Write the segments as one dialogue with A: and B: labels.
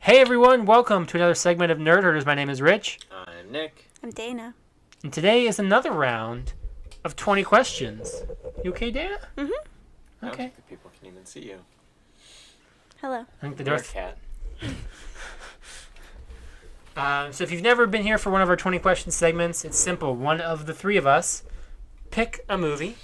A: Hey everyone, welcome to another segment of Nerd Herders. My name is Rich.
B: I'm Nick.
C: I'm Dana.
A: And today is another round of 20 questions. You okay, Dana?
C: Mm-hmm.
B: I don't
A: Okay.
B: think the people can even see you.
C: Hello.
A: I think the
B: You're a
A: door's...
B: cat.
A: So if you've never been here for one of our 20 question segments, it's simple. One of the three of us pick a movie,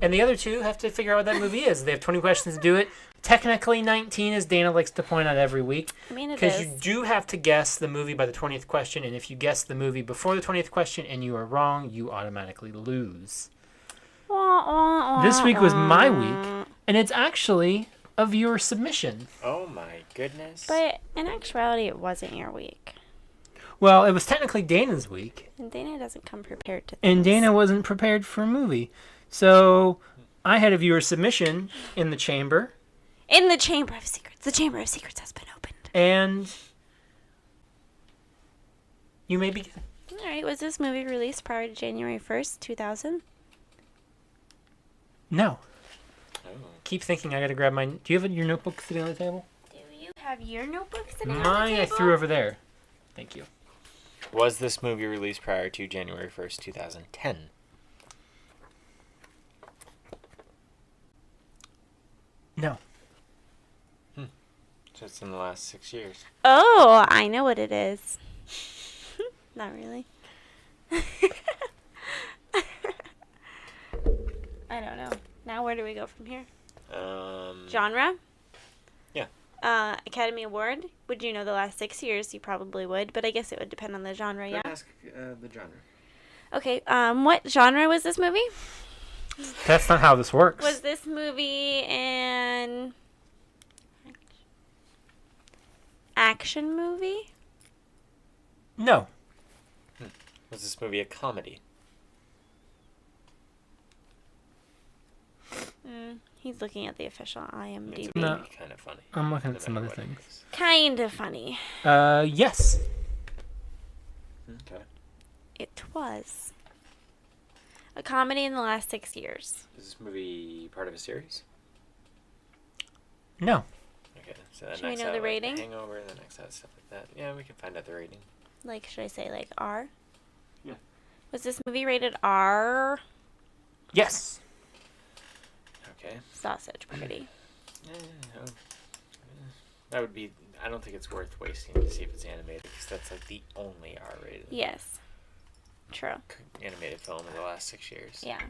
A: and the other two have to figure out what that movie is. They have 20 questions to do it. Technically 19, as Dana likes to point out every week.
C: I mean, it
A: Because
C: is.
A: you do have to guess the movie by the 20th question, and if you guess the movie before the 20th question and you are wrong, you automatically lose. This week was my week, and it's actually a viewer submission.
B: Oh my goodness.
C: But in actuality, it wasn't your week.
A: Well, it was technically Dana's week,
C: And Dana doesn't come prepared to
A: and
C: things.
A: Dana wasn't prepared for a movie. So I had a viewer submission in the chamber,
C: In the Chamber of Secrets. The Chamber of Secrets has been opened.
A: and you may begin.
C: Alright, was this movie released prior to January 1st, 2000?
A: No.
B: Oh.
A: Keep thinking, I gotta grab my... Do you have your notebook sitting on the table?
C: Do you have your notebook sitting on
A: Mine
C: the
A: I
C: table?
A: threw over there. Thank you.
B: Was this movie released prior to January 1st, 2010?
A: No.
B: So it's in the last 6 years.
C: Oh, I know what it is. Not really. I don't know. Now where do we go from here? Genre?
B: Yeah.
C: Academy Award? Would you know the last 6 years? You probably would, but I guess it would depend on the genre, yeah?
B: Ask the genre.
C: Okay, what genre was this movie?
A: That's not how this works.
C: Was this movie an action movie?
A: No.
B: Was this movie a comedy?
C: He's looking at the official IMDb.
B: It's a
A: No.
B: movie, kind of funny.
A: I'm looking
B: No
A: at some
B: matter
A: other
B: what it
A: things.
B: is.
C: Kind of funny.
A: Yes.
B: Okay.
C: It was a comedy in the last 6 years.
B: Is this movie part of a series?
A: No.
B: Okay. So that
C: Should we
B: knocks
C: know
B: out,
C: the
B: like,
C: rating?
B: Hangover, that knocks out stuff like that. Yeah, we can find out the rating.
C: Like, should I say like R?
B: Yeah.
C: Was this movie rated R?
A: Yes.
B: Okay.
C: Sausage party.
B: That would be... I don't think it's worth wasting to see if it's animated, because that's like the only R-rated
C: Yes. True.
B: animated film in the last 6 years.
C: Yeah.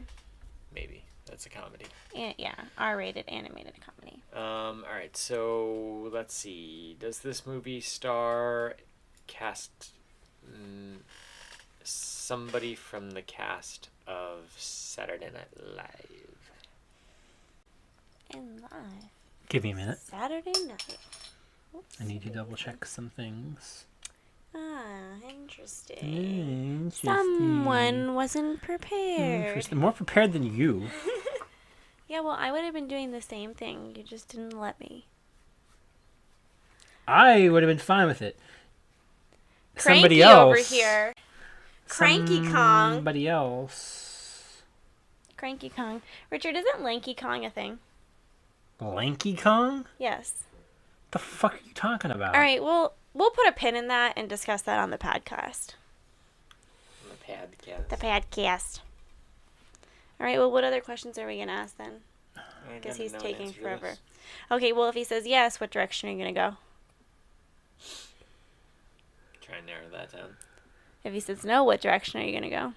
B: Maybe. That's a comedy.
C: Yeah. R-rated animated comedy.
B: Alright, so let's see. Does this movie star somebody from the cast of Saturday Night Live?
C: And live.
A: Give me a minute.
C: Saturday night.
A: I need to double check some things.
C: Interesting.
A: Interesting.
C: Someone wasn't prepared.
A: Interesting. More prepared than you.
C: Yeah, well, I would have been doing the same thing. You just didn't let me.
A: I would have been fine with it.
C: Cranky
A: Somebody else.
C: over here. Cranky Kong.
A: Somebody else.
C: Cranky Kong. Richard, isn't Lanky Kong a thing?
A: Lanky Kong?
C: Yes.
A: What the fuck are you talking about?
C: All right, well, we'll put a pin in that and discuss that on the podcast.
B: The podcast.
C: The podcast. All right, well, what other questions are we going to ask then? Because he's taking forever. Okay, well, if he says yes, what direction are you going to go?
B: Try and narrow that down.
C: If he says no, what direction are you going to go?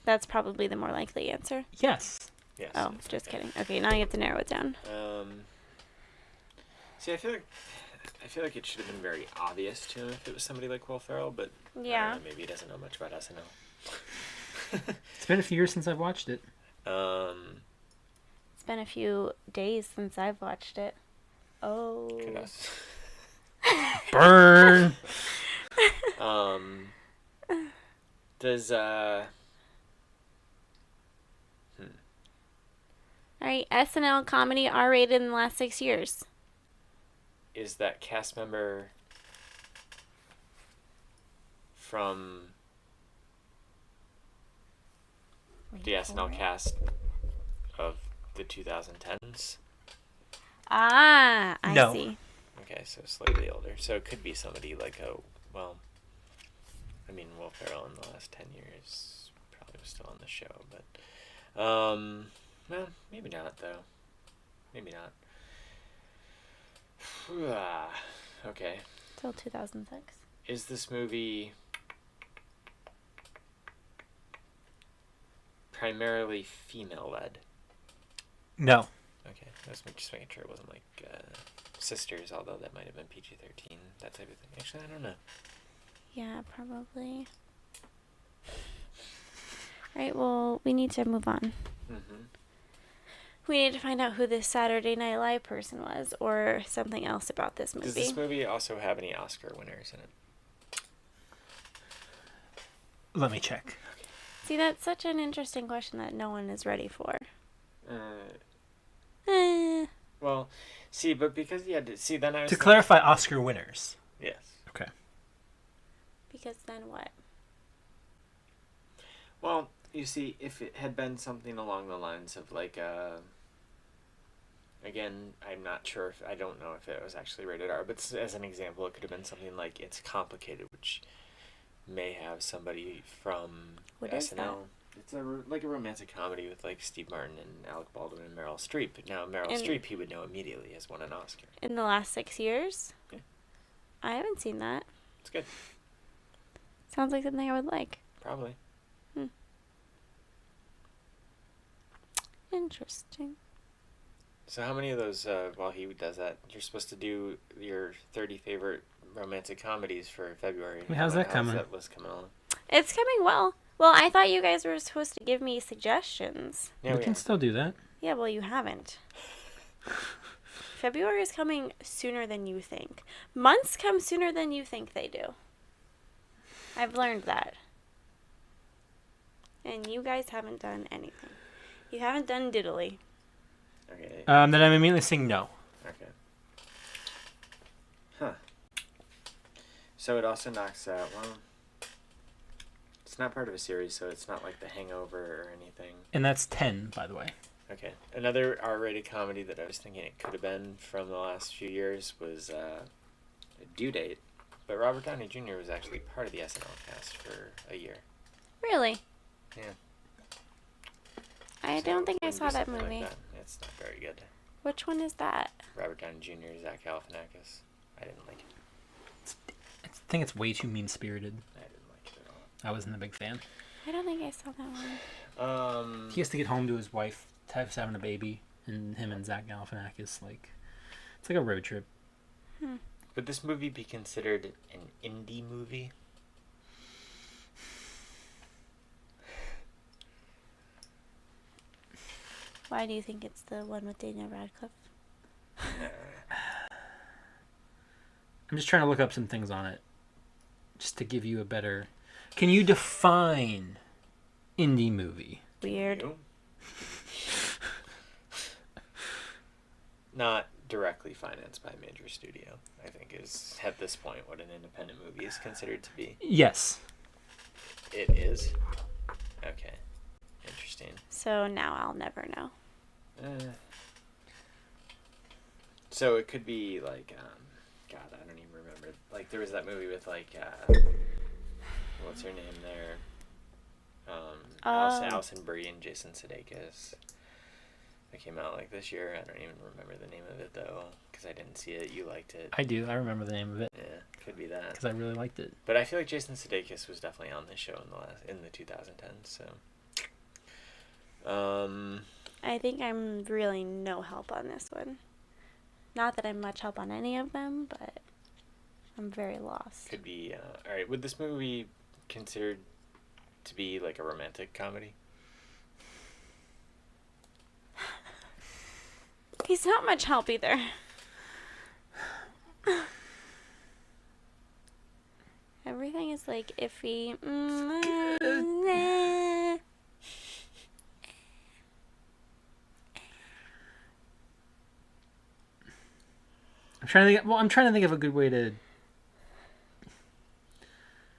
C: That's probably the more likely answer.
A: Yes.
B: Yes.
C: Oh,
B: that's
C: just
B: okay.
C: kidding. Okay, now you have to narrow it down.
B: See, I feel like it should have been very obvious to him if it was somebody like Will Ferrell, but I
C: Yeah.
B: don't know, maybe he doesn't know much about SNL.
A: It's been a few years since I've watched it.
C: It's been a few days since I've watched it. Oh.
B: Goodness.
A: Burn.
B: Does
C: All right, SNL comedy R-rated in the last 6 years.
B: is that cast member from the SNL cast of the 2010s?
C: Ah, I
A: No.
C: see.
B: Okay. so slightly older. So it could be somebody like Will Ferrell in the last 10 years probably was still on the show, but well, maybe not though. Maybe not. Okay.
C: Till 2006.
B: Is this movie primarily female-led?
A: No.
B: Okay, I was just making sure it wasn't like Sisters, although that might have been PG-13, that type of thing. Actually, I don't know.
C: Yeah, probably. Right, well, we need to move on.
B: Mm-hmm.
C: We need to find out who this Saturday Night Live person was, or something else about this movie.
B: Does this movie also have any Oscar winners in it?
A: Let me check.
C: See, that's such an interesting question that no one is ready for.
B: Well, see, but because you had to see, then I was
A: To clarify, Oscar winners.
B: Yes.
A: Okay.
C: Because then what?
B: Well, you see, if it had been something along the lines of like again, I'm not sure I don't know if it was actually rated R, but as an example, it could have been something like It's Complicated, which may have somebody from
C: What
B: SNL.
C: is that?
B: It's like a romantic comedy with like Steve Martin and Alec Baldwin and Meryl Streep. Now Meryl
C: And-
B: Streep, he would know immediately, has won an Oscar.
C: In the last 6 years?
B: Yeah.
C: I haven't seen that.
B: It's good,
C: Sounds like something I would like.
B: probably.
C: Interesting.
B: So how many of those, while he does that, you're supposed to do your 30 favorite romantic comedies for February?
A: How's that coming?
B: How's that list coming along?
C: It's coming well. Well, I thought you guys were supposed to give me suggestions.
B: Yeah,
A: we can still do that.
C: Yeah, well, you haven't. February is coming sooner than you think. Months come sooner than you think they do. I've learned that. And you guys haven't done anything. You haven't done diddly.
B: Okay.
A: Then I'm immediately saying no.
B: Okay. Huh. So it also knocks out, well, it's not part of a series, so it's not like The Hangover or anything.
A: And that's 10, by the way.
B: Okay. Another R-rated comedy that I was thinking it could have been from the last few years was Due Date. But Robert Downey Jr. was actually part of the SNL cast for a year.
C: Really?
B: Yeah.
C: I
B: So
C: don't think I
B: it
C: saw
B: wouldn't be
C: that
B: something
C: movie.
B: like that. It's not very good.
C: Which one is that?
B: Robert Downey Jr., Zach Galifianakis. I didn't like it.
A: I think it's way too mean-spirited.
B: I didn't like it at all.
A: I wasn't a big fan.
C: I don't think I saw that one.
A: He has to get home to his wife, Tev's having a baby, and him and Zach Galifianakis, it's like a road trip.
B: Would this movie be considered an indie movie?
C: Why do you think it's the one with Daniel Radcliffe?
A: I'm just trying to look up some things on it, just to give you a better... Can you define indie movie?
C: Weird.
B: You? Not directly financed by a major studio, I think is, at this point, what an independent movie is considered to be.
A: Yes.
B: It is? Okay. Interesting.
C: So now I'll never know.
B: So it could be like, God, I don't even remember. Like, there was that movie with, like, what's her name there? Alison Brie and Jason Sudeikis. That came out, like, this year. I don't even remember the name of it, though, because I didn't see it. You liked it.
A: I do. I remember the name of it.
B: Yeah, could be that.
A: Because I really liked it.
B: But I feel like Jason Sudeikis was definitely on this show in the 2010s, so...
C: I think I'm really no help on this one. Not that I'm much help on any of them, but I'm very lost.
B: Could be, alright, would this movie considered to be like a romantic comedy?
C: He's not much help either. Everything is like iffy.
A: I'm trying to think of a good way to...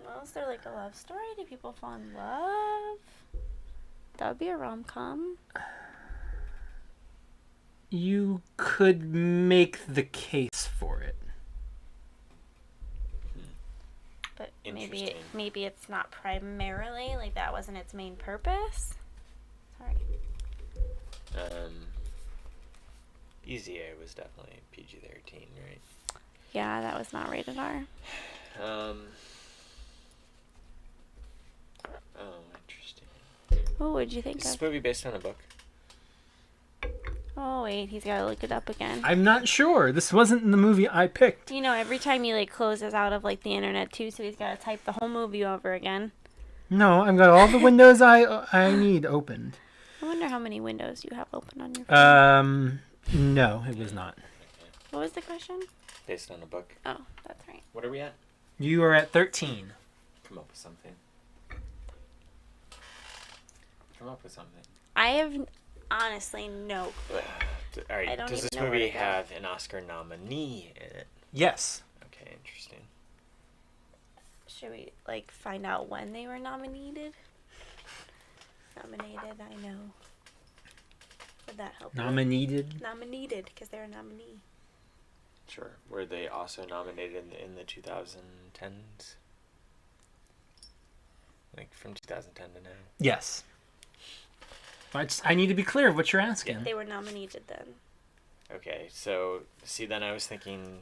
C: Well, is there like a love story? Do people fall in love? That would be a rom-com.
A: You could make the case for it.
B: Interesting.
C: Maybe it's not primarily, like that wasn't its main purpose. Sorry.
B: Easy A was definitely PG-13, right?
C: Yeah, that was not rated R.
B: Oh, interesting.
C: What would you think
B: Is this
C: of?
B: movie based on a book?
C: Oh wait, he's gotta look it up again.
A: I'm not sure. This wasn't the movie I picked.
C: You know, every time he like closes out of like the internet too, so he's gotta type the whole movie over again.
A: No, I've got all the windows I need opened.
C: I wonder how many windows you have open on your phone.
A: No, it was not.
C: What was the question?
B: Based on a book.
C: Oh, that's right.
B: What are we at?
A: You are at 13.
B: Come up with something. Come up with something.
C: I have honestly no clue.
B: All right.
C: I don't
B: Does
C: even
B: this
C: know where
B: movie
C: to go.
B: have an Oscar nominee in it?
A: Yes.
B: Okay, interesting.
C: Should we like find out when they were nominated? Nominated, I know. Would that help?
A: Nominated.
C: Nominated, because they're a nominee.
B: Sure. Were they also nominated in the 2010s? Like from 2010 to now?
A: Yes. I need to be clear of what you're asking.
C: They were nominated then.
B: Okay, so see, then I was thinking.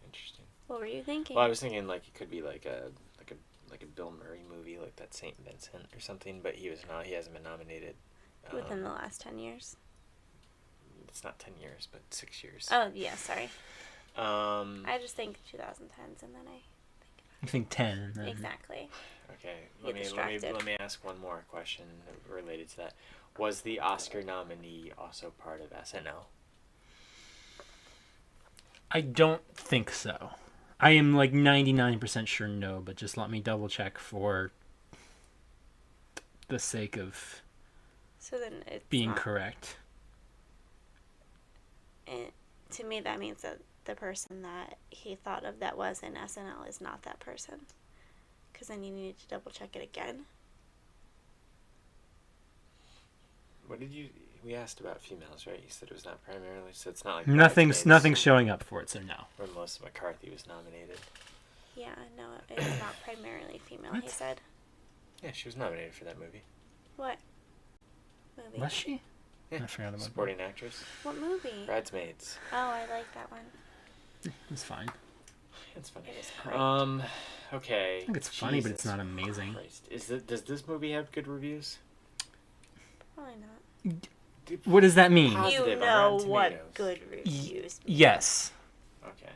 B: Interesting.
C: What were you thinking?
B: Well, I was thinking like it could be like a Bill Murray movie, like that Saint Vincent or something, but he hasn't been nominated.
C: Within the last 10 years.
B: It's not 10 years, but 6 years.
C: Oh, yeah, sorry.
B: I
C: I just think 2010s and then
A: I think 10. And then...
C: Exactly.
B: Okay,
C: Get distracted.
B: let me ask one more question related to that. Was the Oscar nominee also part of SNL?
A: I don't think so. I am like 99% sure no, but just let me double check for the sake of
C: So then it's
A: being
C: not,
A: correct.
C: And to me, that means that the person that he thought of that was in SNL is not that person. Because then you need to double check it again.
B: What did you? We asked about females, right? You said it was not primarily, so it's not like
A: Nothing's showing up for it, so no.
B: Where Melissa McCarthy was nominated.
C: Yeah, no, it's not primarily female, he
A: What?
C: said.
B: Yeah, she was nominated for that movie.
C: What movie?
A: Was she?
B: Yeah,
A: I forgot about
B: supporting actress.
C: What movie?
B: Bridesmaids.
C: Oh, I like that one.
A: that. It's fine.
B: It's funny.
C: It is great.
B: Okay.
A: I think it's funny, but it's
B: Jesus
A: not amazing.
B: Christ. Does this movie have good reviews?
C: Probably not.
A: What does that mean?
B: Positive
C: You
B: on
C: know
B: Rotten
C: what
B: Tomatoes.
C: good reviews mean.
A: Yes.
B: Okay.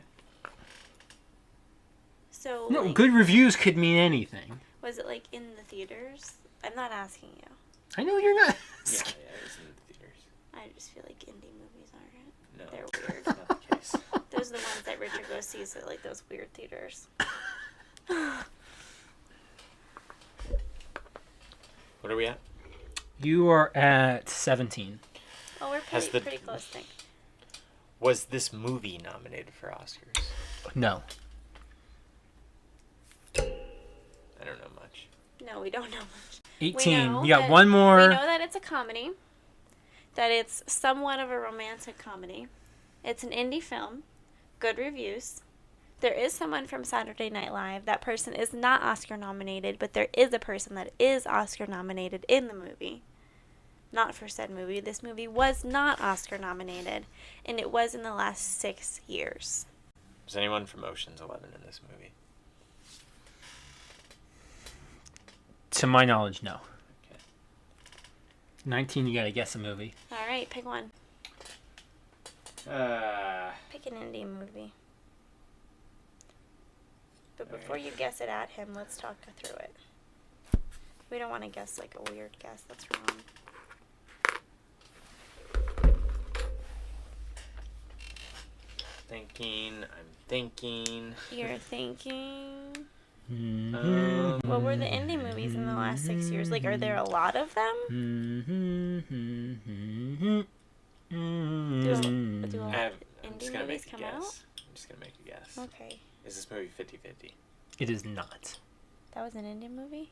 C: So,
A: No,
C: like,
A: good reviews could mean anything.
C: was it like in the theaters? I'm not asking you.
A: I know you're not.
B: Yeah, it was in the theaters.
C: I just feel like indie movies aren't.
B: No,
C: They're weird.
B: that's not the case.
C: Those are the ones that Richard goes sees at like those weird theaters.
B: What are we at?
A: You are at 17.
C: Oh, we're
B: Has
C: pretty close, I think.
B: Was this movie nominated for Oscars?
A: No.
B: I don't know much.
C: No, we don't know much.
A: 18.
C: know
A: You got
C: that-
A: one more.
C: We know that it's a comedy. That it's somewhat of a romantic comedy. It's an indie film. Good reviews. There is someone from Saturday Night Live. That person is not Oscar nominated, but there is a person that is Oscar nominated in the movie. Not for said movie. This movie was not Oscar nominated, and it was in the last 6 years.
B: Was anyone from Ocean's 11 in this movie?
A: To my knowledge, no.
B: Okay.
A: 19, you gotta guess a movie.
C: All right, pick one.
B: Uh,
C: Pick an indie movie. But
B: All
C: before
B: right.
C: you guess it at him, let's talk through it. We don't want to guess like a weird guess. That's wrong.
B: I'm thinking.
C: You're thinking.
A: Mm-hmm.
C: What were the indie movies in the last 6 years? Like, are there a lot of them? Do a lot of
B: I'm
C: indie
B: just gonna
C: movies
B: make a
C: come
B: guess.
C: out?
B: I'm just gonna make a guess.
C: Okay.
B: Is this movie 50-50?
A: It is not.
C: That was an indie movie?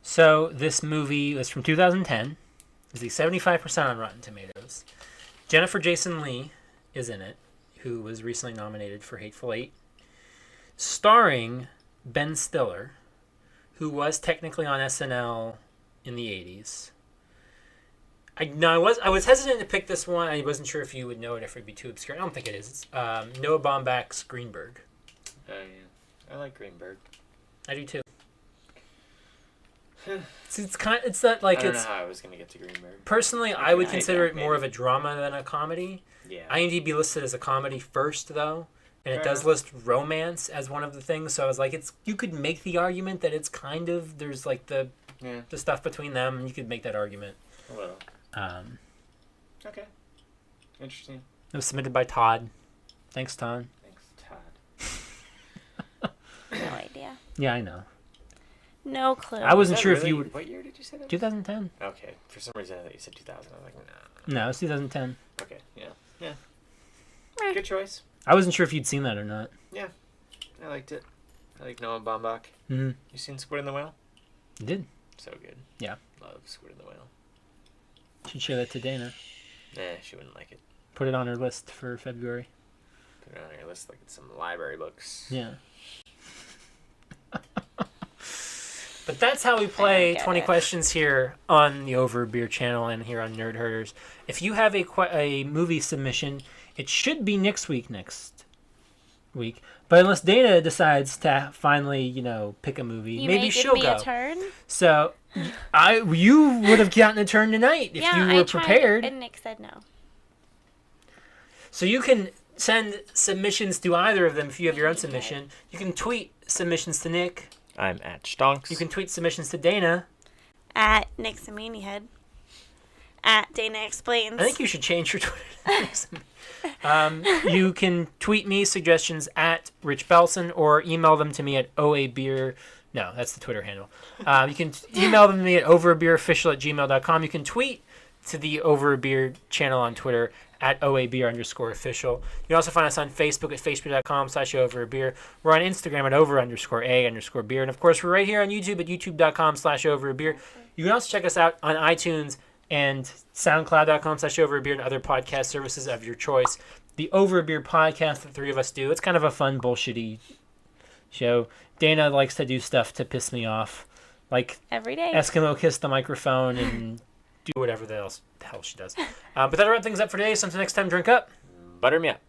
A: So this movie was from 2010. It's a 75% on Rotten Tomatoes. Jennifer Jason Leigh is in it, who was recently nominated for Hateful Eight, starring Ben Stiller, who was technically on SNL in the 80s. I was hesitant to pick this one. I wasn't sure if you would know it, if it'd be too obscure. I don't think it is. It's Noah Baumbach's Greenberg.
B: Oh, yeah. I like Greenberg.
A: I do too. It's not like
B: I don't
A: it's.
B: know how I was going to get to Greenberg.
A: Personally, I would
C: Yeah,
A: consider
C: yeah,
A: it more of a drama than a comedy.
B: Yeah.
A: IMDb listed as a comedy first, though, and it
B: Fair
A: does
B: enough.
A: list romance as one of the things. So I was like, you could make the argument that it's kind of there's like the
B: Yeah.
A: stuff between them, and you could make that argument.
B: A little. Okay. Interesting.
A: It was submitted by Todd. Thanks, Todd.
B: Thanks, Todd.
C: No idea.
A: Yeah, I know.
C: No clue.
A: I wasn't
B: Is that
A: sure if
B: really-
A: you would.
B: What year did you say that?
A: 2010.
B: Okay. For some reason, I thought you said 2000. I was like, nah.
A: No, it's 2010.
B: Okay. Yeah. Yeah.
C: Meh.
B: Good choice.
A: I wasn't sure if you'd seen that or not.
B: I liked it. I like Noah Baumbach.
A: Mm-hmm.
B: You seen Squid and the Whale?
A: You did.
B: So good.
A: Yeah.
B: Love Squid and the Whale.
A: Should show that to Dana.
B: Nah, she wouldn't like it.
A: Put it on her list for February.
B: Put it on your list like it's some library books.
A: Yeah. But that's how we play
C: get
A: 20
C: it.
A: questions here on the Over Beer channel and here on Nerd Herders. If you have a movie submission, it should be next week. But unless Dana decides to finally, pick a movie,
C: You
A: maybe
C: may
A: she'll
C: give me
A: go.
C: a turn.
A: So, you would have gotten a turn tonight if
C: Yeah,
A: you
C: I
A: were
C: tried,
A: prepared.
C: and Nick said no.
A: So you can send submissions to either of them if you have your own submission. You can tweet submissions to Nick.
B: I'm at Stonks.
A: You can tweet submissions to Dana.
C: At Nick's a Meanie Head. At Dana Explains.
A: I think you should change your Twitter. You can tweet me suggestions at Rich Belson or email them to me at oabeer. No, that's the Twitter handle. You can email them to me at overabeerofficial@gmail.com. You can tweet to the Over a Beer channel on Twitter at @OABeer_official. You can also find us on Facebook at facebook.com/overabeer. We're on Instagram at over_a_beer. And of course, we're right here on YouTube at youtube.com/overabeer. You can also check us out on iTunes and soundcloud.com/overabeer and other podcast services of your choice. The Over a Beer podcast, the three of us do. It's kind of a fun, bullshitty show. Dana likes to do stuff to piss me off, like
C: Every day.
A: Eskimo kiss the microphone and do whatever the hell she does. But that'll wrap things up for today. So until next time, drink up.
B: Butter me up.